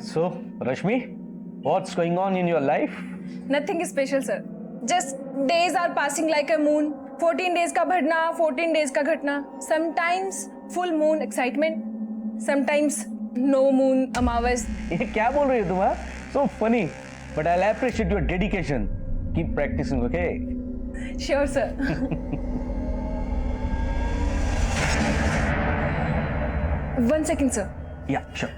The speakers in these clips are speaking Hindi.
So, Rashmi, what's going on in your life? Nothing special, sir. Just days are passing like a moon. 14 days का बढ़ना, 14 days का घटना. Sometimes full moon excitement, sometimes no moon अमावस. ये क्या बोल रही हो तुम? So funny, but I'll appreciate your dedication. Keep practicing, okay? Sure, sir. One second, sir. Yeah, sure.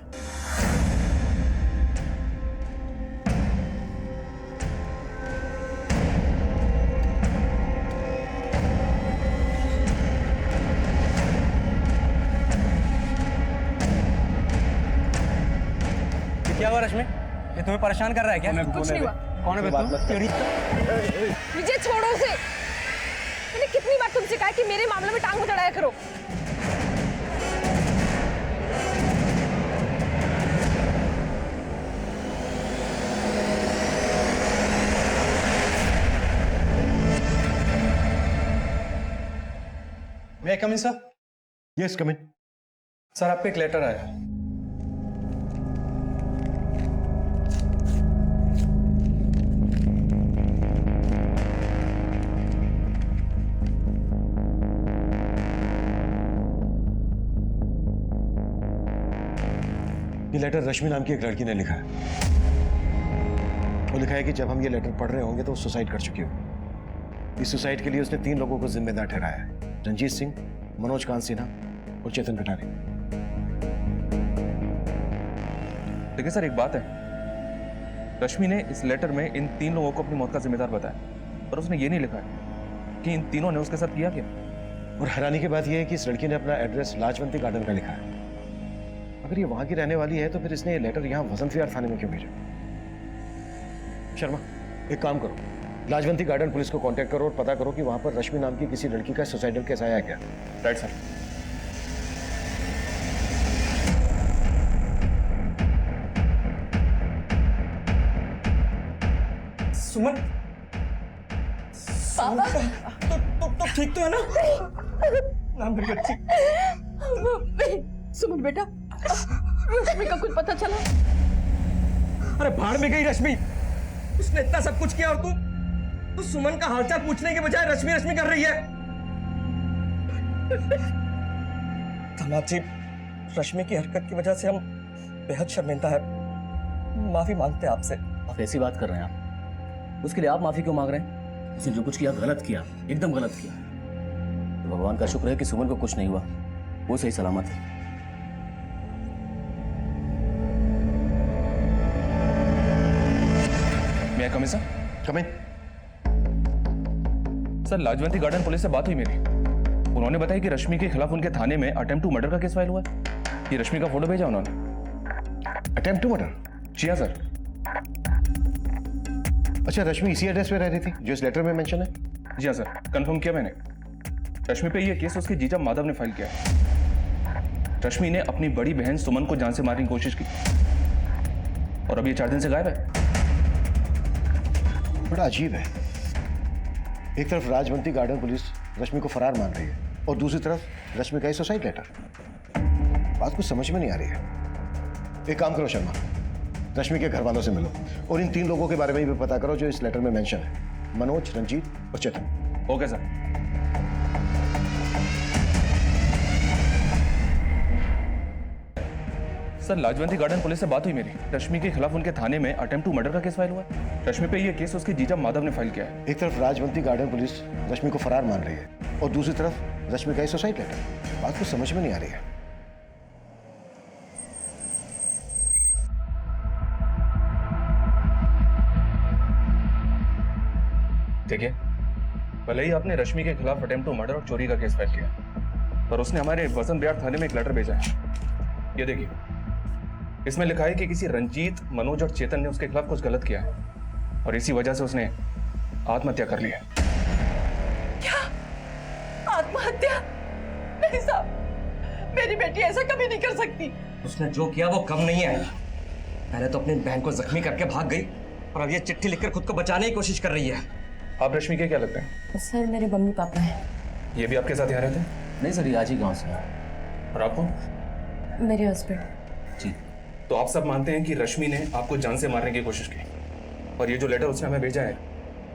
क्या हुआ रश्मि? ये तुम्हें परेशान कर रहा है क्या? कुछ नहीं हुआ. कौन है तुम? विजय छोड़ो उसे. मैंने कितनी बार तुमसे कहा कि मेरे मामले में टांग मत अड़ाया करो. मैं कम इन सर? यस कम इन। सर आपका एक लेटर आया है. ये लेटर रश्मि नाम की एक लड़की ने लिखा है। वो लिखा है कि जब हम ये लेटर पढ़ रहे होंगे तो वो सुसाइड कर चुकी हो। इस सुसाइड के लिए उसने 3 लोगों को जिम्मेदार ठहराया है: रंजीत सिंह, मनोज कांत सिन्हा और चेतन कटारे। देखिए सर, एक बात है, रश्मि ने इस लेटर में इन 3 लोगों को अपनी मौत का जिम्मेदार बताया, पर उसने ये नहीं लिखा है कि इन तीनों ने उसके साथ किया क्या। और हैरानी की बात यह है कि इस लड़की ने अपना एड्रेस लाजवंती गार्डन का लिखा है। अगर ये वहां की रहने वाली है तो फिर इसने ये लेटर यहाँ वसंत विहार थाने में क्यों भेजा? शर्मा, एक काम करो, लाजवंती गार्डन पुलिस को कांटेक्ट करो और पता करो कि वहां पर रश्मि नाम की किसी लड़की का सुसाइडल केस आया है क्या। Right sir. सुमन, पापा, तो ठीक तो है ना? नाम मेरी बच्ची. सुमन बेटा, रश्मि का कुछ पता चला? अरे भाड़ में गई रश्मि. उसने इतना सब कुछ किया और तू सुमन का हालचाल पूछने के बजाय रश्मि रश्मि कर रही है. धमाद जी, रश्मि की हरकत की वजह से हम बेहद शर्मिंदा है. माफी मांगते हैं आपसे. आप ऐसी बात कर रहे हैं? आप उसके लिए आप माफी क्यों मांग रहे हैं? उसने जो कुछ किया गलत किया, एकदम गलत किया. तो भगवान का शुक्र है कि सुमन को कुछ नहीं हुआ, वो सही सलामत है. मैं कम सर? कम इन। सर, लाजवंती गार्डन पुलिस से बात हुई मेरी. उन्होंने बताया कि रश्मि के खिलाफ उनके थाने में अटेम्प्ट टू मर्डर का केस फाइल हुआ है. ये रश्मि का फोटो भेजा उन्होंने. Attempt to murder? जी हाँ सर. अच्छा, रश्मि इसी एड्रेस पे रह रही थी जो इस लेटर में मेंशन है? जी हाँ सर, कंफर्म किया मैंने. रश्मि पे ये केस उसके जीजा माधव ने फाइल किया है. रश्मि ने अपनी बड़ी बहन सुमन को जान से मारने की कोशिश की और अब ये 4 दिन से गायब है. बड़ा अजीब है, एक तरफ राजवंती गार्डन पुलिस रश्मि को फरार मान रही है और दूसरी तरफ रश्मि का ही सुसाइड लेटर. बात कुछ समझ में नहीं आ रही है. एक काम करो शर्मा, रश्मि के घर वालों से मिलो और इन 3 लोगों के बारे में भी पता करो जो इस लेटर में मेंशन है: मनोज, रंजीत और Chetan. Okay sir. Sir, Lajwanti garden police से बात हुई मेरी. रश्मि के खिलाफ उनके थाने में अटेम्प्ट टू मर्डर का केस फाइल हुआ है. रश्मि पे ये केस उसके जीजा माधव ने फाइल किया है. एक तरफ राजवंती गार्डन पुलिस रश्मि को फरार मान रही है और दूसरी तरफ रश्मि का ही सुसाइड लेटर. बात कुछ समझ में नहीं आ रही है. देखिए, भले ही आपने रश्मि के खिलाफ अटेम्प्ट टू मर्डर और चोरी का केस फाइल किया, पर उसने हमारे वसंत विहार थाने में एक लेटर भेजा है. ये देखिए, इसमें लिखा है कि किसी रंजीत, मनोज और चेतन ने उसके खिलाफ कुछ गलत किया है और इसी वजह से उसने आत्महत्या कर ली है. क्या? आत्महत्या? नहीं साहब, मेरी बेटी ऐसा कभी नहीं कर सकती. उसने जो किया वो कम नहीं है. पहले तो अपनी बहन को जख्मी करके भाग गई और अब ये चिट्ठी लिखकर खुद को बचाने की कोशिश कर रही है. आप रश्मि के क्या लगते हैं? सर, मेरे मम्मी पापा हैं. ये भी आपके साथ यहाँ रहते हैं? नहीं सर, ये आज ही गाँव से है. और आपको? मेरे हस्बैंड. जी. तो आप सब मानते हैं कि रश्मि ने आपको जान से मारने की कोशिश की, और ये जो लेटर उसने हमें भेजा है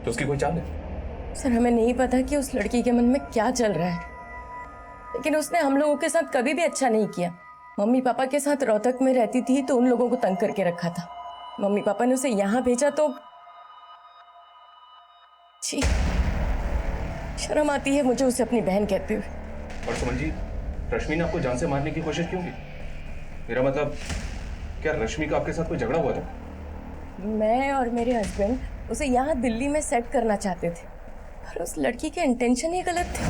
तो उसकी कोई चाल है? सर हमें नहीं पता कि उस लड़की के मन में क्या चल रहा है, लेकिन उसने हम लोगों के साथ कभी भी अच्छा नहीं किया। मम्मी पापा के साथ रोहतक में रहती थी तो उन लोगों को तंग करके रखा था। मम्मी पापा ने उसे यहाँ भेजा तो छी, शर्म आती है मुझे उसे अपनी बहन कहते हुए। और सुमन जी, रश्मि ने आपको जान से मारने की कोशिश क्यों की? मेरा मतलब, क्या रश्मि का आपके साथ कोई झगड़ा हुआ था? मैं और मेरे हस्बैंड उसे यहाँ दिल्ली में सेट करना चाहते थे, पर उस लड़की के इंटेंशन ही गलत थे।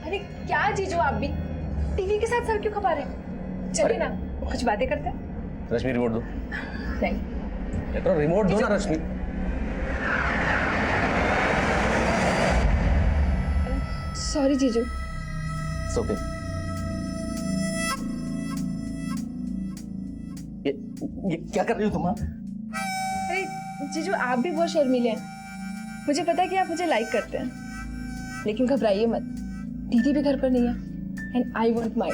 अरे क्या जीजू आप भी टीवी के साथ सर क्यों खपा रहे हैं? चलिए ना कुछ बातें करते हैं। रश्मि रिमोट दो। नहीं, रिमोट दो ना रश्मि। सॉरी जीजू। ओके। ये क्या कर रही हो तुम? अरे जीजू आप भी बहुत शर्मीले हैं। मुझे पता है कि आप मुझे लाइक करते हैं, लेकिन घबराइए मत, दीदी भी घर पर नहीं है and I want my.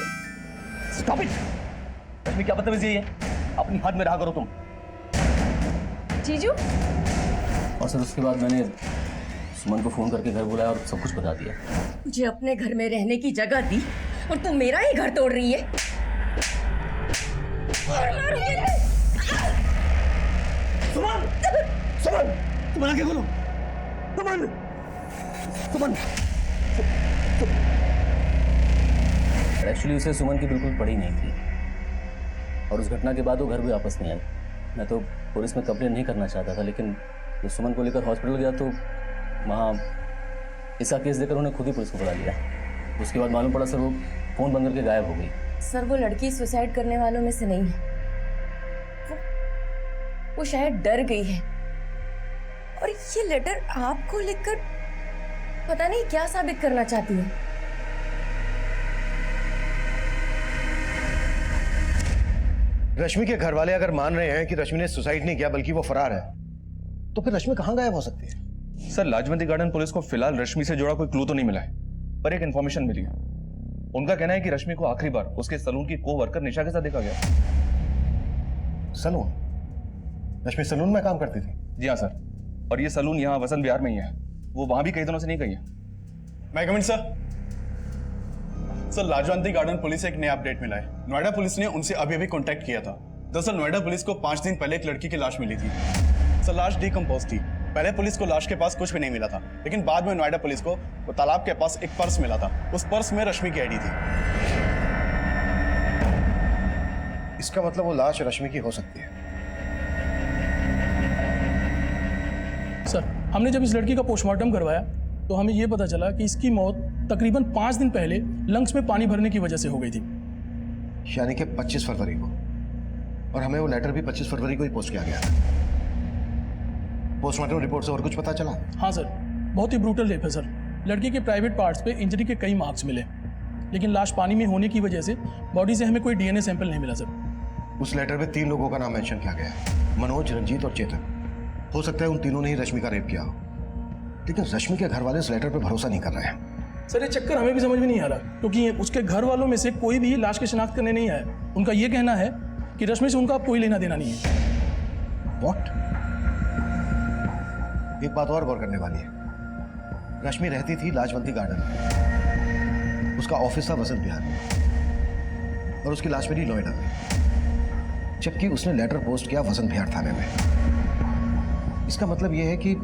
Stop it. Rashmi क्या बदतमीजी है? अपनी हद में रहा करो तुम। जीजू और सर उसके बाद मैंने सुमन को फोन करके घर बुलाया और सब कुछ बता दिया। मुझे अपने घर में रहने की जगह दी और तू मेरा ही घर तोड़ रही है। सुमन! सुमन! तुम आगे बोलो। सुमन! सुमन! एक्चुअली उसे सुमन की बिल्कुल पड़ी नहीं थी, और उस घटना के बाद वो घर भी वापस नहीं आई। मैं तो पुलिस में कंप्लेन नहीं करना चाहता था, लेकिन जब सुमन को लेकर हॉस्पिटल गया तो वहाँ इसका केस देकर उन्हें खुद ही पुलिस को बुला लिया। उसके बाद मालूम पड़ा सर वो फोन बंद करके गायब हो गई। सर वो लड़की सुसाइड करने वालों में से नहीं है, वो शायद डर गई है, और ये लेटर आपको लिखकर पता नहीं क्या साबित करना चाहती है। रश्मि के घर वाले अगर मान रहे हैं कि रश्मि ने सुसाइड नहीं किया बल्कि वो फरार है, तो फिर रश्मि कहां गायब हो सकती है? सर, लाजवंती गार्डन पुलिस को फिलहाल रश्मि से जुड़ा कोई क्लू तो नहीं मिला है, पर एक इन्फॉर्मेशन मिली है। उनका कहना है कि रश्मि को आखिरी बार उसके सलून की को वर्कर निशा के साथ देखा गया। सलून? रश्मि सलून में काम करती थी? जी हाँ सर, और ये सलून यहाँ वसंत विहार में ही है। वो वहां भी कई दिनों से नहीं गई है। मैं coming sir. Sir, Lajwanti garden police से एक नया अपडेट मिला है। नोएडा पुलिस ने उनसे अभी अभी कांटेक्ट किया था। दरअसल नोएडा पुलिस को 5 दिन पहले एक लड़की की लाश मिली थी। सर, लाश डिकम्पोज थी। पहले पुलिस को लाश के पास कुछ भी नहीं मिला था, लेकिन बाद में नोएडा पुलिस को वो तालाब के पास एक पर्स मिला था। उस पर्स में रश्मि की आईडी थी। इसका मतलब वो लाश रश्मि की हो सकती है। सर, हमने जब इस लड़की का पोस्टमार्टम करवाया तो हमें यह पता चला कि इसकी मौत तकरीबन 5 दिन पहले लंग्स में पानी भरने की वजह से हो गई थी। यानी कि 25 फरवरी को, और हमें वो लेटर भी 25 फरवरी को ही पोस्ट किया गया था। पोस्टमार्टम रिपोर्ट से और कुछ पता चला? हाँ सर, बहुत ही ब्रूटल रेप है सर। लड़की के प्राइवेट पार्ट्स पे इंजरी के कई मार्क्स मिले, लेकिन लाश पानी में होने की वजह से बॉडी से हमें कोई डीएनए सैंपल नहीं मिला सर। उस लेटर में 3 लोगों का नाम मेंशन किया गया है, मनोज, रंजीत और चेतन। हो सकता है उन तीनों ने ही रश्मि का रेप किया हो, लेकिन रश्मि के घर वाले इस लेटर पे भरोसा नहीं कर रहे हैं। सर, ये चक्कर हमें भी समझ में नहीं आ रहा, क्योंकि उसके घर वालों में से कोई भी लाश की शिनाख्त करने नहीं आया। उनका ये कहना है कि रश्मि से उनका कोई लेना देना नहीं है। What? एक बात और गौर करने वाली है। रश्मि रहती थी लाजवंती गार्डन में, उसका ऑफिस था वसंत विहार में, और उसकी लाश मिली नोएडा में, जबकि उसने लेटर पोस्ट किया वसंत विहार थाने में। इसका मतलब यह है कि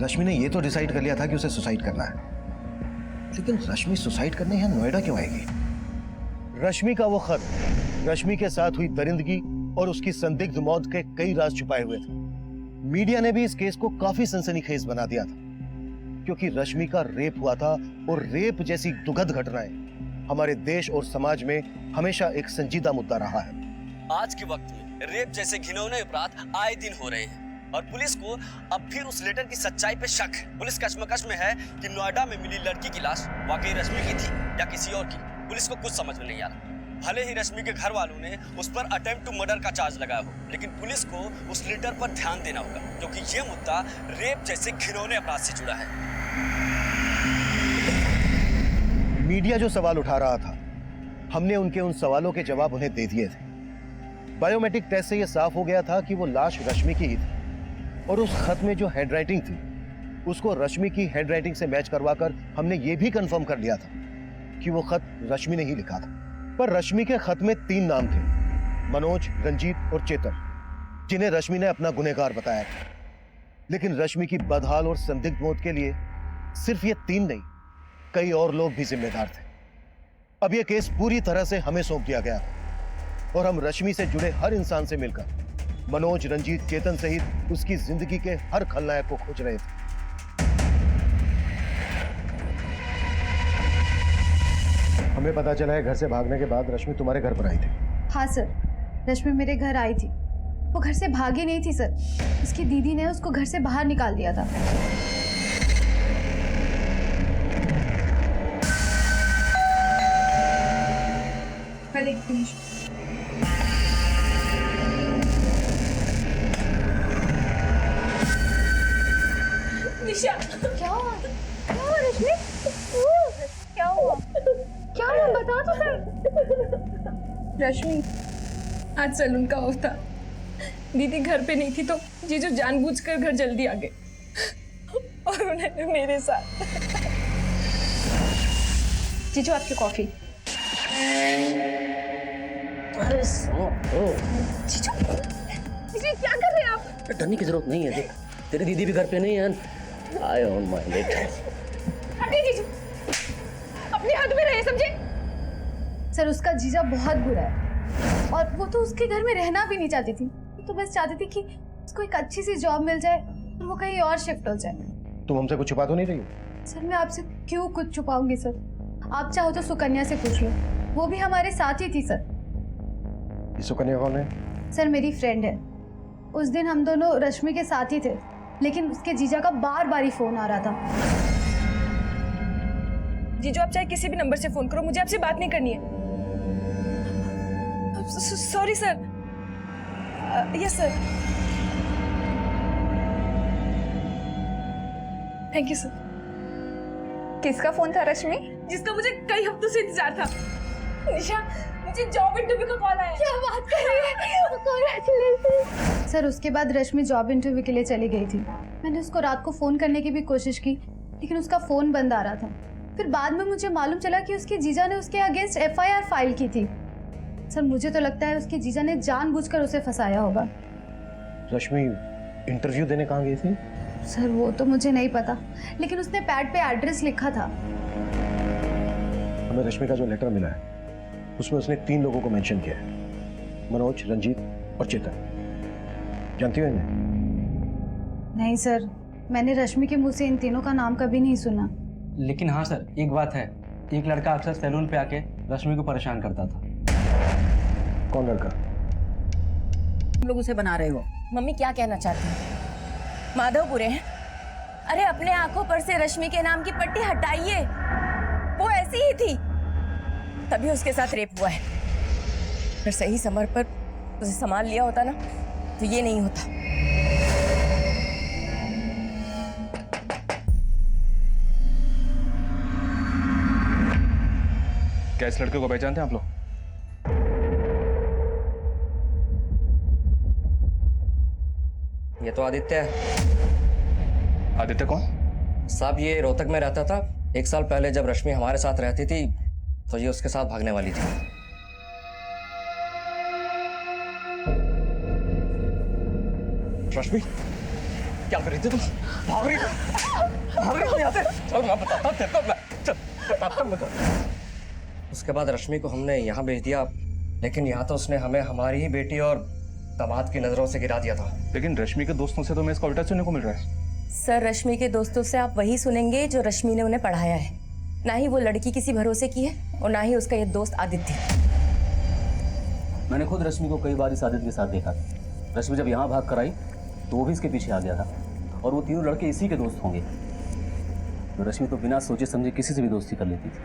रश्मि ने यह तो डिसाइड कर लिया था कि उसे सुसाइड करना है, लेकिन रश्मि सुसाइड करने यहां नोएडा क्यों आएगी? रश्मि का वो खत, रश्मि के साथ हुई दरिंदगी और उसकी संदिग्ध मौत के कई राज छुपाए हुए थे। मीडिया ने भी इस केस को काफी सनसनीखेज बना दिया था, क्योंकि रश्मि का रेप हुआ था, और रेप जैसी दुखद घटनाएं हमारे देश और समाज में हमेशा एक संजीदा मुद्दा रहा है। आज के वक्त में रेप जैसे घिनौने अपराध आए दिन हो रहे हैं, और पुलिस को अब फिर उस लेटर की सच्चाई पे शक है। पुलिस कश्मकश में है कि नोएडा में मिली लड़की की लाश वाकई रश्मि की थी या किसी और की। पुलिस को कुछ समझ में नहीं आ रहा। भले ही रश्मि के घर वालों ने उस पर अटेम्प्ट टू मर्डर का चार्ज लगाया हो, लेकिन पुलिस को उस लेटर पर ध्यान देना होगा, क्योंकि ये मुद्दा रेप जैसे घिनौने अपराध से जुड़ा है। मीडिया जो सवाल उठा रहा था, हमने उनके उन सवालों के जवाब उन्हें दे दिए थे। बायोमेट्रिक टेस्ट से यह साफ हो गया था कि वो लाश रश्मि की ही थी, और उस खत में जो हैंडराइटिंग थी उसको रश्मि की हैंडराइटिंग से मैच करवाकर हमने ये भी कंफर्म कर लिया था कि वो खत रश्मि ने ही लिखा था। पर रश्मि के खत में 3 नाम थे, मनोज, रंजीत और चेतन, जिन्हें रश्मि ने अपना गुनहगार बताया था। लेकिन रश्मि की बदहाल और संदिग्ध मौत के लिए सिर्फ ये 3 नहीं, कई और लोग भी जिम्मेदार थे। अब यह केस पूरी तरह से हमें सौंप दिया गया था और हम रश्मि से जुड़े हर इंसान से मिलकर मनोज, रंजीत, चेतन सहित उसकी जिंदगी के हर खलनायक को खोज रहे थे। हमें पता चला है घर से भागने के बाद रश्मि तुम्हारे घर पर आई थी। हाँ सर, रश्मि मेरे घर आई थी। वो घर से भागी नहीं थी सर, उसकी दीदी ने उसको घर से बाहर निकाल दिया था। निशा, क्या हुआ? क्या हुआ रश्मि? क्या हुआ? क्या हुआ बता तो सर। रश्मि, आज सैलून का ऑफ था, दीदी घर पे नहीं थी तो जीजू जानबूझकर घर जल्दी आ गए और उन्होंने मेरे साथ। जीजू आपकी कॉफी। अरे जीजू, जीजू क्या कर रहे हैं आप? डरने की जरूरत नहीं है, देख तेरी दीदी भी घर पे नहीं है। I don't mind it. हटिए जीजू, अपने हद में रहे, समझे? सर उसका जीजा बहुत बुरा है और वो तो उसके घर में रहना भी नहीं चाहती थी, तो बस चाहती थी कि उसको एक अच्छी सी जॉब मिल जाए और वो कहीं और शिफ्ट हो जाए। तुम हमसे कुछ छुपा तो नहीं रही हो? सर मैं आपसे क्यों कुछ छुपाऊंगी सर, आप चाहो तो सुकन्या से पूछ लो, वो भी हमारे साथ ही थी सर। ये सुकन्या कौन है? सर मेरी फ्रेंड है। उस दिन हम दोनों रश्मि के साथ ही थे, लेकिन उसके जीजा का बार बार ही फोन आ रहा था। जीजू आप चाहे किसी भी नंबर से फोन करो, मुझे आपसे बात नहीं करनी है। Sorry sir. Yes sir. Thank you sir. किसका फोन था रश्मि? जिसका मुझे कई हफ्तों से इंतजार था। निशा, मुझे जॉब इंटरव्यू का कॉल आया। क्या बात कर रही है? कांग्रेचुलेशन। सर उसके बाद रश्मि जॉब इंटरव्यू के लिए चली गई थी। मैंने उसको रात को फोन करने की भी कोशिश की, लेकिन उसका फोन बंद आ रहा था। फिर बाद में मुझे मालूम चला कि उसके जीजा ने उसके अगेंस्ट FIR फाइल की थी। सर मुझे तो लगता है उसके जीजा ने जानबूझकर उसे फंसाया होगा। रश्मि इंटरव्यू देने कहाँ गई थी? सर वो तो मुझे नहीं पता, लेकिन उसने पैड पे एड्रेस लिखा था। हमें रश्मि का जो लेटर मिला है उसमें उसने 3 लोगों को मेंशन किया है, मनोज, रंजीत और चेतन। जानती हो इन्हें? नहीं सर, मैंने रश्मि के मुंह से इन तीनों का नाम कभी नहीं सुना। लेकिन हाँ सर, एक बात है, एक लड़का अक्सर सैलून पे आके रश्मि को परेशान करता था। कौन लड़का? तुम लोग उसे बना रहे हो। मम्मी क्या कहना चाहती हैं? माधव बुरे हैं? अरे अपने आंखों पर से रश्मि के नाम की पट्टी हटाइए, वो ऐसी ही थी, तभी उसके साथ रेप हुआ है। अगर सही समय पर उसे संभाल लिया होता ना तो ये नहीं होता। क्या इस लड़के को पहचानते हैं आप लोग? ये तो आदित्य है। आदित्य कौन? साहब ये रोहतक में रहता था। 1 साल पहले जब रश्मि हमारे साथ रहती थी तो ये उसके साथ भागने वाली थी। रश्मि क्या कर रही थी तुम? भाग रही थी यहाँ से? चल मैं बताता हूँ तेरे को, चल बताता हूँ मैं। उसके बाद रश्मि को हमने यहाँ भेज दिया, लेकिन यहाँ तो उसने हमें हमारी ही बेटी और दामाद की नजरों से गिरा दिया था। लेकिन रश्मि के दोस्तों से तो मैं इसका उल्टा सुनने को मिल रहा है। सर रश्मि के दोस्तों से आप वही सुनेंगे जो रश्मि ने उन्हें पढ़ाया है। ना ही वो लड़की किसी भरोसे की है और ना ही उसका ये दोस्त आदित्य। मैंने खुद रश्मि को कई बार इस आदित्य के साथ देखा। रश्मि जब यहाँ भाग कर आई तो वो भी इसके पीछे आ गया था और वो तीनों लड़के इसी के दोस्त होंगे। तो रश्मि तो बिना सोचे समझे किसी से भी दोस्ती कर लेती थी।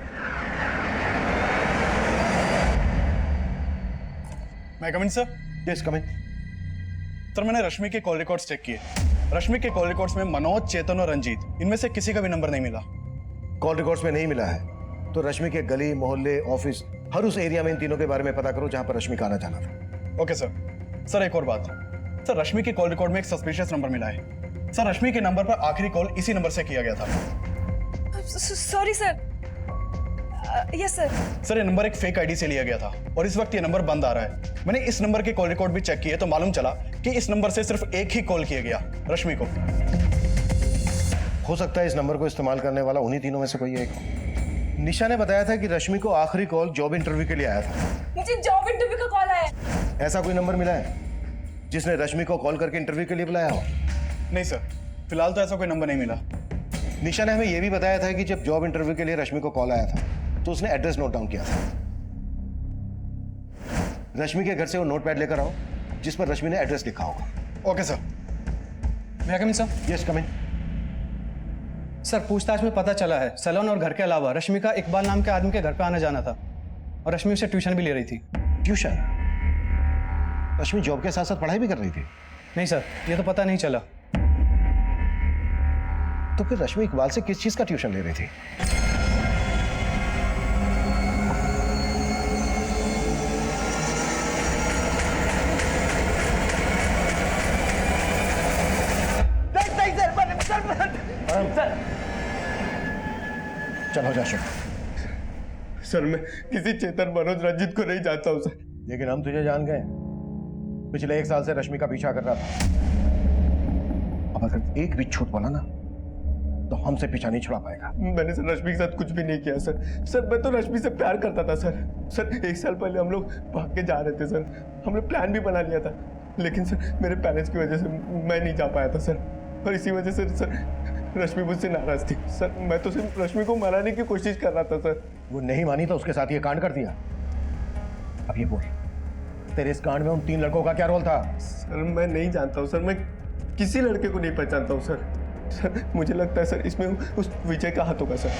मैं कम इन सर? यस कम इन। सर मैंने रश्मि के कॉल रिकॉर्ड्स चेक किए। रश्मि के कॉल रिकॉर्ड्स में मनोज, चेतन और रंजीत इनमें से किसी का भी नंबर नहीं मिला। कॉल रिकॉर्ड्स में नहीं मिला है तो रश्मि के गली, मोहल्ले, ऑफिस, हर उस एरिया में इन तीनों के बारे में पता करो जहां पर रश्मि का आना जाना था। Okay sir. सर एक और बात, सर रश्मि के कॉल रिकॉर्ड में एक सस्पिशियस नंबर मिला है। सर रश्मि के नंबर पर आखिरी कॉल इसी नंबर से किया गया था। Sorry sir. Yes sir. Sir ये नंबर एक फेक आईडी से लिया गया था और इस वक्त ये नंबर बंद आ रहा है। मैंने इस नंबर के कॉल रिकॉर्ड भी चेक किए तो मालूम चला कि इस नंबर से सिर्फ एक ही कॉल किया गया, रश्मि को। हो सकता है इस नंबर को इस्तेमाल करने वाला उन्हीं तीनों में से कोई एक। निशा ने बताया था कि रश्मि को आखिरी कॉल जॉब इंटरव्यू के लिए आया था। मुझे जॉब इंटरव्यू का कॉल आया। ऐसा कोई नंबर मिला है जिसने रश्मि को कॉल करके इंटरव्यू के लिए बुलाया हो? नहीं सर, फिलहाल तो ऐसा कोई नंबर नहीं मिला। निशा ने हमें यह भी बताया था कि जब जॉब इंटरव्यू के लिए रश्मि को कॉल आया था तो उसने एड्रेस नोट डाउन किया था। रश्मि के घर से वो नोटपैड लेकर आओ जिस पर रश्मि ने एड्रेस लिखा होगा। Okay sir. मैं कम इन सर? यस कम इन। सर पूछताछ में पता चला है सैलून और घर के अलावा रश्मि का इकबाल नाम के आदमी के घर पे आना जाना था और रश्मि उससे ट्यूशन भी ले रही थी। ट्यूशन? रश्मि जॉब के साथ साथ पढ़ाई भी कर रही थी? नहीं सर, ये तो पता नहीं चला। तो फिर रश्मि इकबाल से किस चीज का ट्यूशन ले रही थी? चलो जा सर मैं किसी चेतन, मनोज, रंजीत को नहीं जानता हूँ सर। लेकिन हम तुझे जान गए। पिछले 1 साल से रश्मि का पीछा कर रहा था। अब अगर एक भी छूट बोला ना तो हमसे पीछा नहीं छुड़ा पाएगा। मैंने सर रश्मि के साथ कुछ भी नहीं किया सर। सर मैं तो रश्मि से प्यार करता था सर। सर 1 साल पहले हम लोग भाग के जा रहे थे सर। हमने प्लान भी बना लिया था लेकिन सर मेरे पेरेंट्स की वजह से मैं नहीं जा पाया था सर। और इसी वजह से सर रश्मि मुझसे नाराज थी सर। मैं तो सिर्फ रश्मि को मनाने की कोशिश कर रहा था सर। वो नहीं मानी तो उसके साथ ये कांड कर दिया। अब ये बोल, तेरे इस कांड में उन 3 लड़कों का क्या रोल था? सर मैं नहीं जानता हूँ सर। मैं किसी लड़के को नहीं पहचानता हूँ सर। सर मुझे लगता है सर इसमें उस विजय का हाथ होगा सर।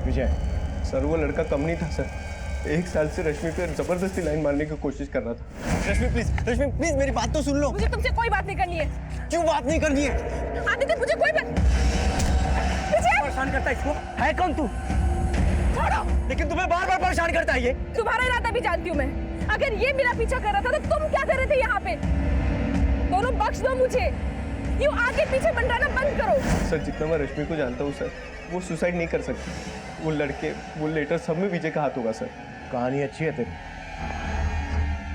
विजय? सर वो लड़का कम नहीं था सर। 1 साल से रश्मि पे जबरदस्ती लाइन मारने की कोशिश कर रहा था। रश्मि प्लीज मेरी बात तो सुन लो। मुझे तुमसे कोई बात नहीं करनी है। क्यों बात नहीं करनी है? आदित्य मुझे कोई बात। विजय परेशान करता है इसको। है कौन तू? छोड़ो। लेकिन तुम्हें बार बार परेशान करता है ये। तुम्हारा इरादा भी जानती हूँ मैं। अगर ये मेरा पीछा कर रहा था तो तुम क्या कर रहे थे यहाँ पे? दोनों बख्श दो मुझे। यूँ आगे पीछे मंडराना बंद करो। सर जितना मैं रश्मि को जानता हूँ सर, वो सुसाइड नहीं कर सकती। वो लड़के, वो लेटर, सब में विजय का हाथ होगा सर। कहानी अच्छी है तेरी,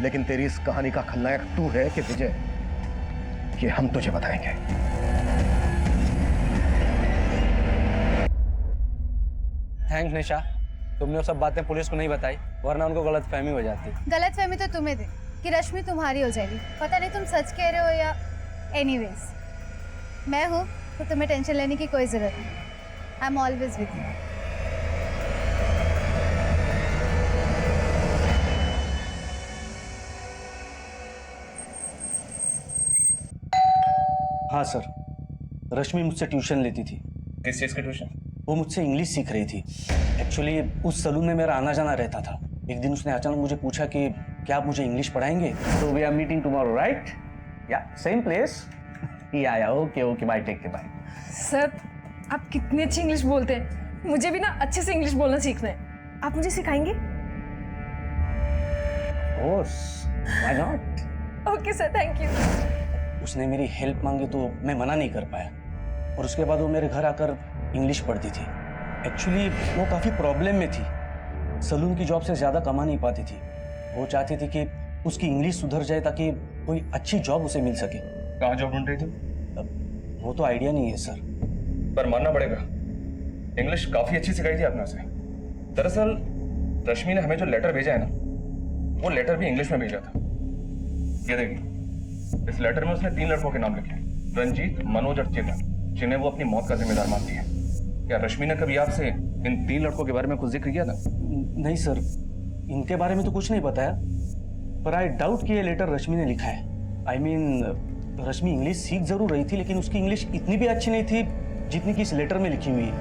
लेकिन तेरी इस कहानी का खलनायक तू है कि विजय? ये हम तुझे बताएंगे। थैंक्स निशा, तुमने वो सब बातें पुलिस को नहीं बताई वरना उनको गलतफहमी हो जाती। गलतफहमी तो तुम्हें थी कि रश्मि तुम्हारी हो जाएगी। पता नहीं तुम सच कह रहे हो या एनीवेज। मैं हूँ तो तुम्हें टेंशन लेने की कोई जरूरत नहीं। I am always with you. हाँ सर, रश्मि मुझसे ट्यूशन लेती थी। किस चीज का ट्यूशन? वो मुझसे इंग्लिश सीख रही थी। एक्चुअली उस सलून में मेरा आना जाना रहता था। एक दिन उसने अचानक मुझे पूछा कि क्या आप मुझे इंग्लिश पढ़ाएंगे? So we are meeting tomorrow, right? Yeah, same place. Yeah, okay, bye, take care, bye. Sir आप कितनी अच्छी इंग्लिश बोलते हैं। मुझे भी ना अच्छे से इंग्लिश बोलना सीखना है। आप मुझे सिखाएंगे? Of course, why not? Okay sir, thank you. उसने मेरी हेल्प मांगी तो मैं मना नहीं कर पाया और उसके बाद वो मेरे घर आकर इंग्लिश पढ़ती थी। एक्चुअली वो काफ़ी प्रॉब्लम में थी। सलून की जॉब से ज़्यादा कमा नहीं पाती थी। वो चाहती थी कि उसकी इंग्लिश सुधर जाए ताकि कोई अच्छी जॉब उसे मिल सके। कहाँ जॉब ढूंढ रही थी? वो तो आइडिया नहीं है सर। पर मानना पड़ेगा, इंग्लिश काफी अच्छी सिखाई थी आपने उसे। दरअसल रश्मि ने हमें जो लेटर भेजा है ना, वो लेटर भी इंग्लिश में भेजा था। ये देखिए, इस लेटर में उसने 3 लड़कों के नाम लिखे, रंजीत, मनोज और चेतन, जिन्हें वो अपनी मौत का जिम्मेदार मानती है। क्या रश्मि ने कभी आपसे इन 3 लड़कों के बारे में कुछ जिक्र किया था? नहीं सर, इनके बारे में तो कुछ नहीं बताया, पर आई डाउट कि ये लेटर रश्मि ने लिखा है। आई मीन रश्मि इंग्लिश सीख जरूर रही थी लेकिन उसकी इंग्लिश इतनी भी अच्छी नहीं थी जितनी कि इस लेटर में लिखी हुई है।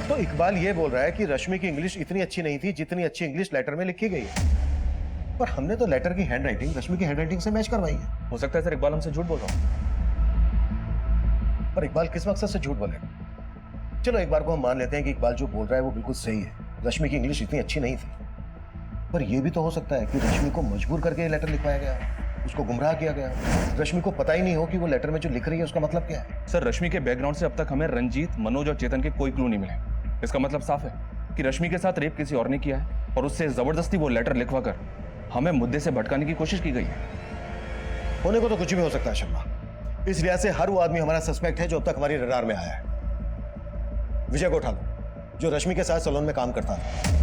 तो इकबाल ये बोल रहा है कि रश्मि की इंग्लिश इतनी अच्छी नहीं थी जितनी अच्छी इंग्लिश लेटर में लिखी गई है। पर हमने तो लेटर की हैंडराइटिंग रश्मि की हैंडराइटिंग से मैच करवाई है। हो सकता है सर इकबाल हमसे झूठ बोल रहा हूँ। पर इकबाल किस मकसद से झूठ बोलेगा? चलो एक बार को हम मान लेते हैं कि इकबाल जो बोल रहा है वो बिल्कुल सही है, रश्मि की इंग्लिश इतनी अच्छी नहीं थी। पर यह भी तो हो सकता है कि रश्मि को मजबूर करके ये लेटर लिखवाया गया, उसको गुमराह किया गया, रश्मि को पता ही नहीं हो कि वो लेटर में जो लिख रही है उसका मतलब क्या है। सर रश्मि के बैकग्राउंड से अब तक हमें रंजीत, मनोज और चेतन के कोई क्लू नहीं मिले। इसका मतलब साफ है कि रश्मि के साथ रेप किसी और ने किया है और उससे जबरदस्ती वो लेटर लिखवा कर हमें मुद्दे से भटकाने की कोशिश की गई है। होने को तो कुछ भी हो सकता है शर्मा। इस लिहाज से हर वो आदमी हमारा सस्पेक्ट है जो अब तक हमारी रडार में आया है। विजय को उठा लो, जो रश्मि के साथ सैलून में काम करता था।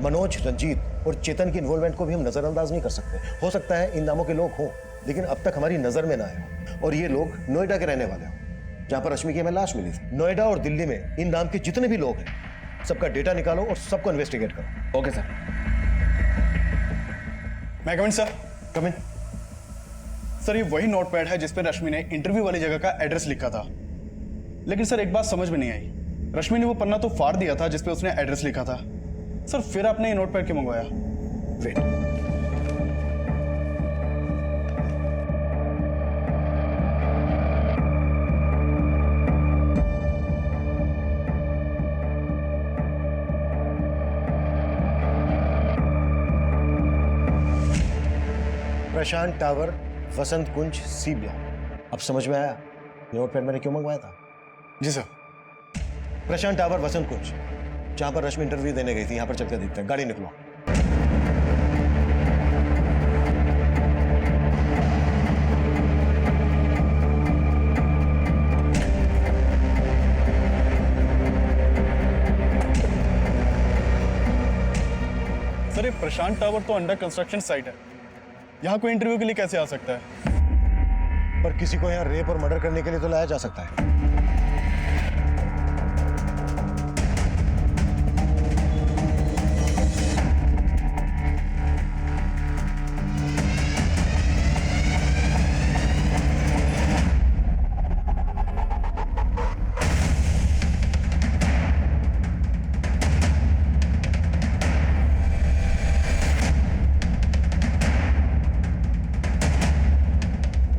मनोज, रंजीत और चेतन की इन्वॉल्वमेंट को भी हम नजरअंदाज नहीं कर सकते। हो सकता है इन नामों के लोग हों, लेकिन अब तक हमारी नजर में ना आए हों। और ये लोग नोएडा के रहने वाले हों, जहां पर रश्मि की हमें लाश मिली थी। नोएडा और दिल्ली में इन नाम के जितने भी लोग हैं, सबका डेटा निकालो और सबको इन्वेस्टिगेट करो। Okay sir. मैं कमिंग सर? कमिंग। सर ये वही नोटपैड है जिस पर रश्मि ने इंटरव्यू वाली जगह का एड्रेस लिखा था। लेकिन सर एक बात समझ में नहीं आई, रश्मि ने वो पन्ना तो फाड़ दिया था जिस पे उसने एड्रेस लिखा था। सर फिर आपने ये नोटपैड क्यों मंगवाया? वेट, प्रशांत टावर, वसंत कुंज, सी ब्लॉक। अब समझ में आया नोटपैड मैंने क्यों मंगवाया था? जी सर। प्रशांत टावर, वसंत कुंज, जहां पर रश्मि इंटरव्यू देने गई थी। यहां पर चलकर देखते हैं। गाड़ी निकलो। सर ये प्रशांत टावर तो अंडर कंस्ट्रक्शन साइट है, यहाँ कोई इंटरव्यू के लिए कैसे आ सकता है? पर किसी को यहाँ रेप और मर्डर करने के लिए तो लाया जा सकता है।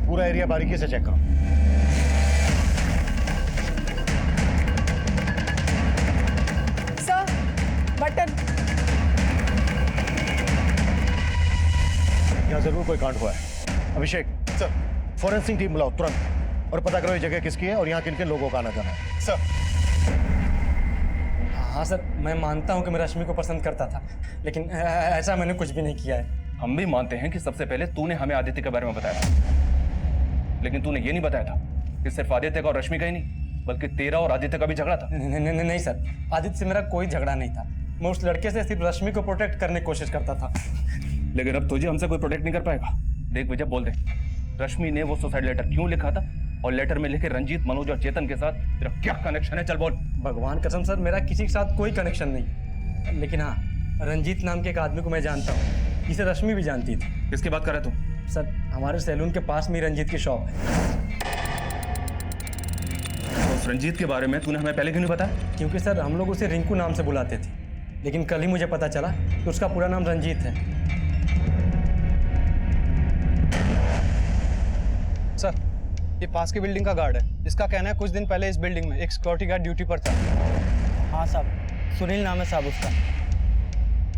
पूरा एरिया बारीकी से चेक करो। Sir button. यहाँ जरूर कोई कांड हुआ है। अभिषेक सर। फॉरेंसिक टीम बुलाओ तुरंत और पता करो ये जगह किसकी है और यहाँ किन किन लोगों का आना जाना है। सर। हाँ सर, मैं मानता हूँ कि मैं रश्मि को पसंद करता था, लेकिन ऐसा मैंने कुछ भी नहीं किया है। हम भी मानते हैं कि सबसे पहले तूने हमें आदित्य के बारे में बताया था, लेकिन तूने ये नहीं बताया था कि सिर्फ आदित्य का और रश्मि का ही नहीं बल्कि तेरा और आदित्य का भी झगड़ा था। नहीं सर, आदित्य से मेरा कोई झगड़ा नहीं था। मैं उस लड़के से सिर्फ रश्मि को प्रोटेक्ट करने की कोशिश करता था। लेकिन अब तुझे हमसे कोई प्रोटेक्ट नहीं कर पाएगा। देख विजय, बोल दे, रश्मि ने वो सुसाइड लेटर क्यों लिखा था और लेटर में लिखे रंजीत, मनोज और चेतन के साथ तेरा क्या कनेक्शन है? चल बोल। भगवान कसम सर, मेरा किसी के साथ कोई कनेक्शन नहीं, लेकिन हाँ, रंजीत नाम के एक आदमी को मैं जानता हूँ, जिसे रश्मि भी जानती थी। किसकी बात कर रहा है तू? सर हमारे सैलून के पास में रंजीत की शॉप है। तो उस रंजीत के बारे में तूने हमें पहले क्यों नहीं बताया? क्योंकि सर हम लोग उसे रिंकू नाम से बुलाते थे, लेकिन कल ही मुझे पता चला कि उसका पूरा नाम रंजीत है। सर ये पास की बिल्डिंग का गार्ड है। इसका कहना है कुछ दिन पहले इस बिल्डिंग में एक सिक्योरिटी गार्ड ड्यूटी पर था। हाँ साहब, सुनील नाम है साहब उसका।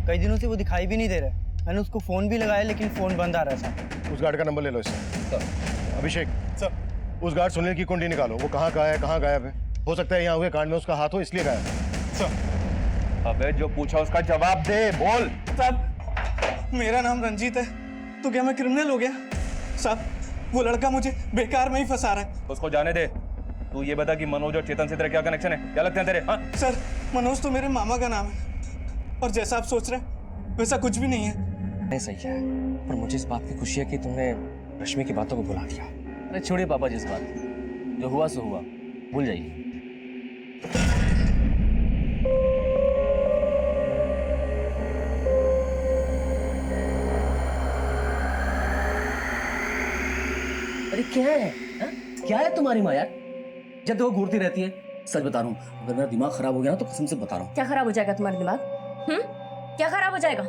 कई दिनों से वो दिखाई भी नहीं दे रहा। मैंने उसको फोन भी लगाया लेकिन फोन बंद आ रहा है साहब। उस गार्ड का नंबर ले लो इससे। अभिषेक सर। उस गार्ड सुनील की कुंडली निकालो। वो कहाँ का है, कहाँ गायब है? हो सकता है यहाँ हुए कांड में उसका हाथ हो, इसलिए गायब है। सर। अबे जो पूछा उसका जवाब दे, बोल। साहब मेरा नाम रंजीत है, तो क्या मैं क्रिमिनल हो गया? साहब वो लड़का मुझे बेकार में ही फंसा रहा है। उसको जाने दे। तू ये बता कि मनोज और चेतन से तेरा क्या कनेक्शन है? क्या लगते हैं तेरे? हाँ? सर मनोज तो मेरे मामा का नाम है, और जैसा आप सोच रहे हैं वैसा कुछ भी नहीं है। नहीं सही है, पर मुझे इस बात की खुशी है कि तुमने रश्मि की बातों को भुला दिया। अरे छोड़िए पापा जी इस बात, जो हुआ सो हुआ, भूल जाइए। अरे क्या है? हा? क्या है तुम्हारी माँ यार? जब वो घूरती रहती है, सच बता रहा हूँ, अगर मेरा दिमाग खराब हो गया ना तो कसम से बता रहा हूँ। क्या खराब हो जाएगा तुम्हारा दिमाग? क्या खराब हो जाएगा?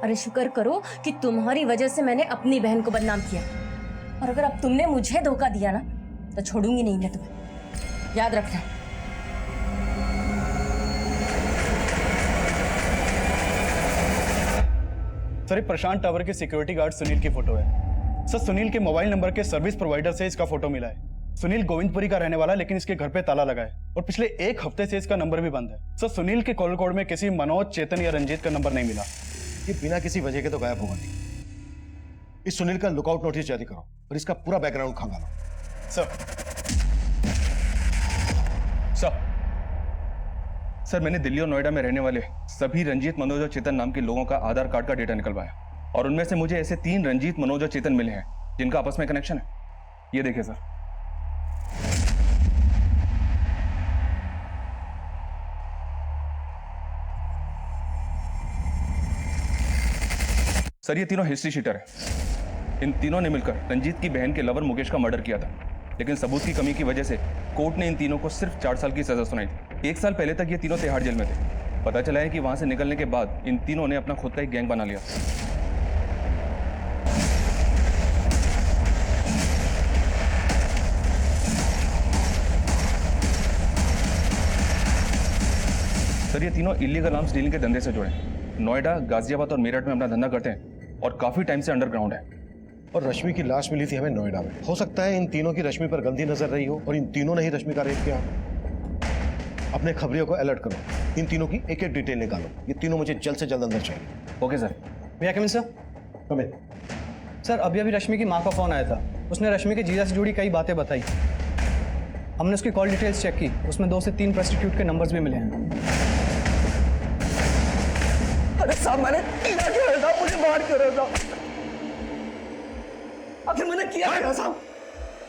अरे शुक्र करो कि तुम्हारी वजह से मैंने अपनी बहन को बदनाम किया, और अगर अब तुमने मुझे धोखा दिया ना तो छोड़ूंगी नहीं मैं तुम्हें, याद रखना। सर, ये प्रशांत टावर के सिक्योरिटी गार्ड सुनील की फोटो है। सर, सुनील के मोबाइल नंबर के सर्विस प्रोवाइडर से इसका फोटो मिला है। सुनील गोविंदपुरी का रहने वाला है, लेकिन इसके घर पे ताला लगा है और पिछले 1 हफ्ते से इसका नंबर भी बंद है। सर, सुनील के कॉल कोड में किसी मनोज, चेतन या रंजीत का नंबर नहीं मिला। ये बिना किसी वजह के तो गायब होगा नहीं। इस सुनील का लुकआउट नोटिस जारी करो और इसका पूरा बैकग्राउंड खंगालो। सर, मैंने दिल्ली और नोएडा में रहने वाले सभी रंजीत, मनोज और चेतन नाम के लोगों का आधार कार्ड का डेटा निकलवाया और उनमें से मुझे ऐसे 3 रंजीत, मनोज और चेतन मिले हैं जिनका आपस में कनेक्शन है। ये देखिए सर। सर, ये तीनों हिस्ट्री शीटर हैं। इन तीनों ने मिलकर रंजीत की बहन के लवर मुकेश का मर्डर किया था, लेकिन सबूत की कमी की वजह से कोर्ट ने इन तीनों को सिर्फ 4 साल की सजा सुनाई थी। 1 साल पहले तक ये तीनों तिहाड़ जेल में थे। पता चला है कि वहां से निकलने के बाद इन तीनों ने अपना खुद का एक गैंग बना लिया। सर, ये तीनों इलीगल आर्म्स डीलिंग के धंधे से जुड़े हैं। नोएडा, गाजियाबाद और मेरठ में अपना धंधा करते हैं और काफी टाइम से अंडरग्राउंड है। और रश्मि की लाश मिली थी हमें नोएडा में। हो सकता है इन तीनों की रश्मि पर गंदी नजर रही हो और इन तीनों ने ही रश्मि का रेप किया। अपने खबरियों को अलर्ट करो, इन तीनों की एक एक डिटेल निकालो। ये तीनों मुझे जल्द से जल्द अंदर चाहिए। Okay sir. भैया कमिन सर। कमिन। सर, अभी रश्मि की माँ का फोन आया था। उसने रश्मि के जीजा से जुड़ी कई बातें बताई। हमने उसकी कॉल डिटेल्स चेक की, उसमें 2 से 3 प्रोस्टिट्यूट के नंबर्स भी मिले हैं। अरे साहब, मैंने किया क्या था? मुझे मार कर रहा था। आखिर मैंने किया क्या साहब?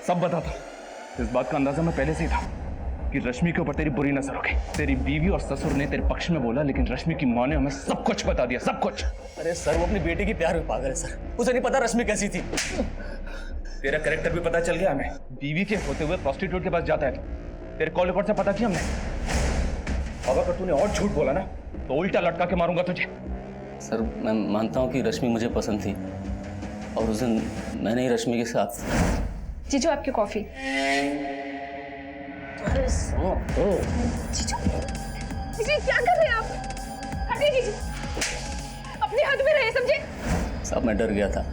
सब बता था। इस बात का अंदाजा मैं पहले से ही था कि रश्मि के ऊपर तेरी बुरी नजर होगी। तेरी बीवी और ससुर ने तेरे पक्ष में बोला, लेकिन रश्मि की माँ ने हमें सब कुछ बता दिया, सब कुछ। अरे सर, वो अपनी बेटी की प्यार में पागल है सर। उसे नहीं पता रश्मि कैसी थी। तेरा कैरेक्टर भी पता चल गया हमें। बीवी के होते हुए प्रोस्टिट्यूट के पास जाता है। तेरे कॉल रिकॉर्ड से पता किया हमने। अब अगर तूने और झूठ बोला ना तो उल्टा लटका के मारूंगा तुझे। सर, मैं मानता हूँ कि रश्मि मुझे पसंद थी और उस दिन मैंने ही रश्मि के साथ। जीजू, आपकी कॉफी। अरे सुनो जीजू, जीजू क्या कर रहे हैं आप? हटिए जीजू, अपनी हद में रहे, समझे? साहब, मैं डर गया था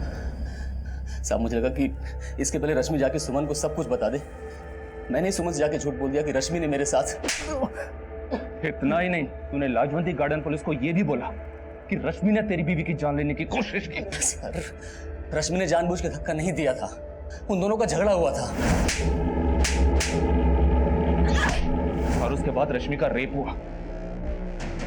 साहब। मुझे लगा कि इसके पहले रश्मि जाके सुमन को सब कुछ बता दे। मैंने सुमन से जाके झूठ बोल दिया कि रश्मि ने मेरे साथ। इतना ही नहीं, तूने लाजवंती गार्डन पुलिस को यह भी बोला कि रश्मि ने तेरी बीवी की जान लेने की कोशिश की। सर, रश्मि ने जानबूझ के धक्का नहीं दिया था, उन दोनों का झगड़ा हुआ था। और उसके बाद रश्मि का रेप हुआ।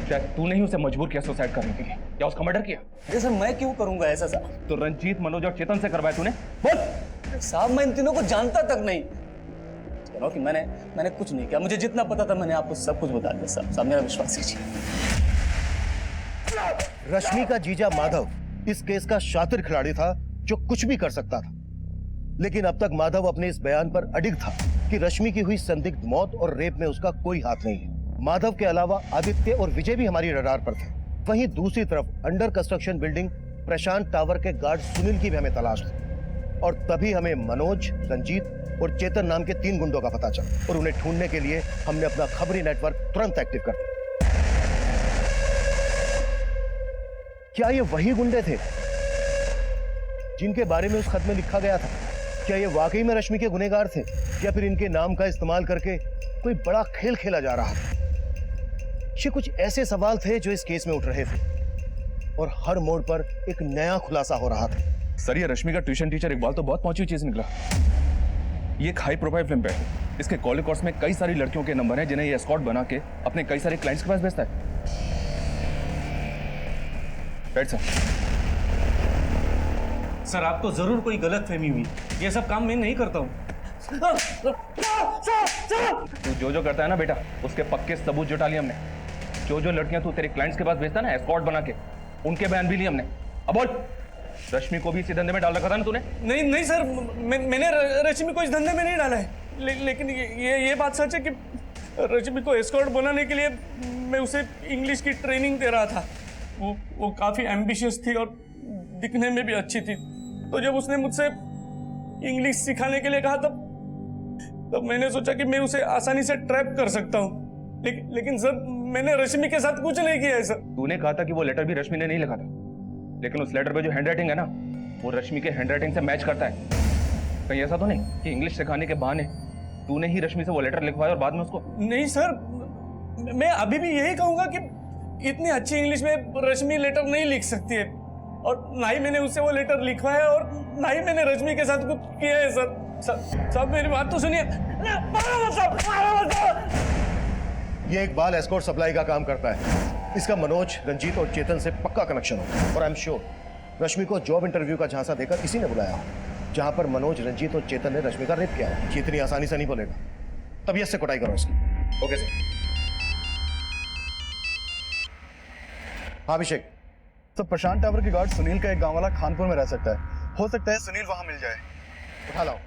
शायद तूने ही उसे मजबूर किया सुसाइड करने के लिए, या उसका मर्डर किया? अरे सर, मैं क्यों करूंगा ऐसा साहब? तो रंजीत, मनोज और चेतन से करवाया तूने? बोल। साहब, मैं इन तीनों को जानता तक नहीं। चलो कि मैंने कुछ नहीं किया। मुझे जितना पता था मैंने आपको सब कुछ बता दिया साहब। मेरा विश्वास कीजिए। रश्मि का जीजा माधव इस केस का शातिर खिलाड़ी था जो कुछ भी कर सकता था, लेकिन अब तक माधव अपने इस बयान पर अडिग था कि रश्मि की हुई संदिग्ध मौत और रेप में उसका कोई हाथ नहीं है। माधव के अलावा आदित्य और विजय भी हमारी रडार पर थे। वहीं दूसरी तरफ अंडर कंस्ट्रक्शन बिल्डिंग प्रशांत टावर के गार्ड सुनील की भी हमें तलाश थी, और तभी हमें मनोज, रंजीत और चेतन नाम के 3 गुंडों का पता चला, और उन्हें ढूंढने के लिए हमने अपना खबरी नेटवर्क तुरंत एक्टिव कर दिया। क्या ये वही गुंडे थे जिनके बारे में उस खत में लिखा गया था? क्या ये वाकई में रश्मि के गुनहगार थे, या फिर इनके नाम का इस्तेमाल करके कोई बड़ा खेल खेला जा रहा था? ये कुछ ऐसे सवाल थे जो इस केस में उठ रहे थे, और हर मोड़ पर एक नया खुलासा हो रहा था। सर, ये रश्मि का ट्यूशन टीचर इकबाल तो बहुत पहुंची हुई चीज निकला। ये एक हाई प्रोफाइल फिल्म पे है। इसके कॉल रिकॉर्ड्स में कई सारी लड़कियों के नंबर हैं जिन्हें ये एस्कॉर्ट बना के अपने कई सारे क्लाइंट्स के पास भेजता है। Right sir. सर, आपको जरूर कोई गलतफहमी हुई। ये सब काम मैं नहीं करता हूँ। तू जो करता है ना बेटा, उसके पक्के सबूत जुटा लिए हमने। जो लड़कियां तू तेरे क्लाइंट्स के पास भेजता है ना एस्कॉर्ट बना के, उनके बयान भी लिए हमने। अब बोल, रश्मि को भी इसी धंधे में डाल रखा था ना तूने? नहीं सर, मैंने रश्मि को इस धंधे में नहीं डाला है। लेकिन ये बात सच है कि रश्मि को एस्कॉर्ट बनाने के लिए मैं उसे इंग्लिश की ट्रेनिंग दे रहा था। वो काफ़ी एम्बिशियस थी और दिखने में भी अच्छी थी। तो जब उसने मुझसे इंग्लिश सिखाने के लिए कहा तब मैंने सोचा कि मैं उसे आसानी से ट्रैप कर सकता हूँ। लेकिन सर, मैंने रश्मि के साथ कुछ नहीं किया है सर। तूने कहा था कि वो लेटर भी रश्मि ने नहीं लिखा था, लेकिन उस लेटर पे जो हैंडराइटिंग है ना, वो रश्मि के हैंडराइटिंग से मैच करता है। कहीं ऐसा तो नहीं कि इंग्लिश सिखाने के बहाने तूने ही रश्मि से वो लेटर लिखवाया और बाद में उसको? नहीं सर, मैं अभी भी यही कहूंगा कि इतनी अच्छी इंग्लिश में रश्मि लेटर नहीं लिख सकती है, और ना ही मैंने उससे वो लेटर लिखवाया और ना ही मैंने रश्मि के साथ कुछ किया है सर। साहब मेरी बात तो सुनिए। ये इकबाल एस्कॉर्ट सप्लाई का काम करता है। इसका मनोज, रंजीत और चेतन से पक्का कनेक्शन हो, और आई एम श्योर रश्मि को जॉब इंटरव्यू का झांसा देकर इसी ने बुलाया हो, जहां पर मनोज, रंजीत और चेतन ने रश्मि का रेप किया हो। ये इतनी आसानी से नहीं बोलेगा। तबीयत से कुटाई करो इसकी। Okay sir. हाँ अभिषेक। सर प्रशांत टावर के गार्ड सुनील का एक गांव वाला खानपुर में रह सकता है। हो सकता है सुनील वहां मिल जाए। उठा लाओ।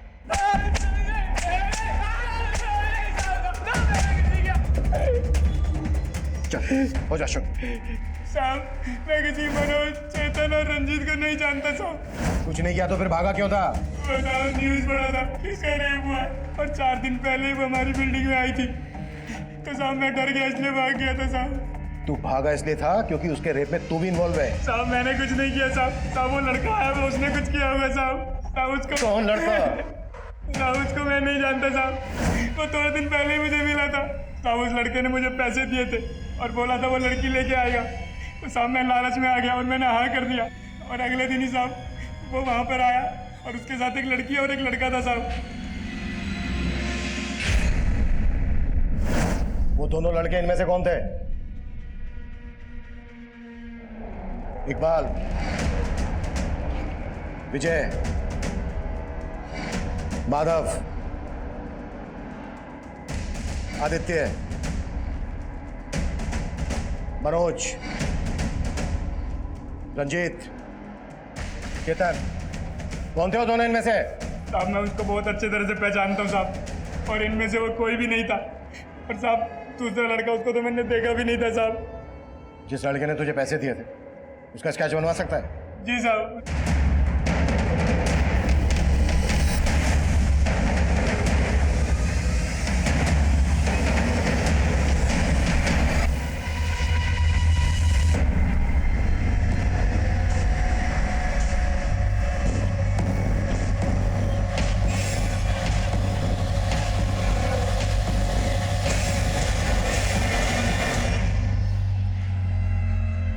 चल हो जा शुरू। साहब मैं किसी मनोज, चेतन और रंजीत को नहीं जानता साहब। कुछ नहीं किया तो फिर भागा क्यों था? न्यूज पढ़ा था किसका रेप हुआ है, और 4 दिन पहले ही वो हमारी बिल्डिंग में आई थी, तो साहब मैं डर गया इसलिए भाग गया था साहब। तू भागा इसलिए था क्योंकि उसके रेप में तू भी इन्वॉल्व है। साहब मैंने कुछ नहीं किया साहब। वो लड़का है, वो उसने कुछ किया होगा साहब। उसको कौन लड़का? साहब उसको मैं नहीं जानता साहब। वो थोड़े दिन पहले ही मुझे मिला था साहब। उस लड़के ने मुझे पैसे दिए थे और बोला था वो लड़की लेके आएगा। तो साहब मैं लालच में आ गया और मैंने हाँ कर दिया, और अगले दिन ही साहब वो वहाँ पर आया और उसके साथ एक लड़की और एक लड़का था साहब। वो दोनों लड़के इनमें से कौन थे? इकबाल, विजय, माधव, आदित्य, मनोज, रंजीत, चेतन, कौन थे वो दोनों इनमें से? साहब मैं उसको बहुत अच्छे तरह से पहचानता हूँ साहब, और इनमें से वो कोई भी नहीं था। और साहब दूसरा लड़का, उसको तो मैंने देखा भी नहीं था साहब। जिस लड़के ने तुझे पैसे दिए थे उसका स्केच बनवा सकता है? जी साहब।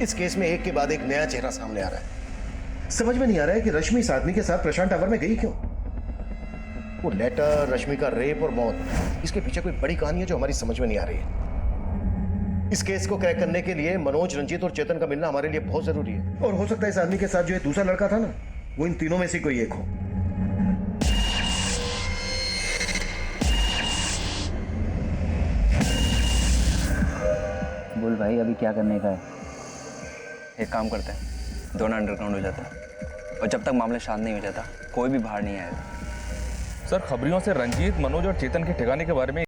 इस केस में एक के बाद एक नया चेहरा सामने आ रहा है। समझ में नहीं आ रहा है कि रश्मि इस आदमी के साथ प्रशांत टावर में गई क्यों। वो लेटर, रश्मि का रेप और मौत, इसके पीछे कोई बड़ी कहानी है जो हमारी समझ में नहीं आ रही है। इस केस को क्रैक करने के लिए मनोज, रंजीत और चेतन का मिलना हमारे लिए बहुत जरूरी है। और हो सकता है इस आदमी के साथ जो दूसरा लड़का था ना, वो इन तीनों में से कोई एक हो। बोल भाई, अभी क्या करने का है? एक काम करते हैं, दोनों अंडरग्राउंड हो जाता है, और जब तक मामला शांत नहीं हो जाता कोई भी बाहर नहीं आएगा। सर खबरियों से रंजीत, मनोज और चेतन के ठिकाने के बारे में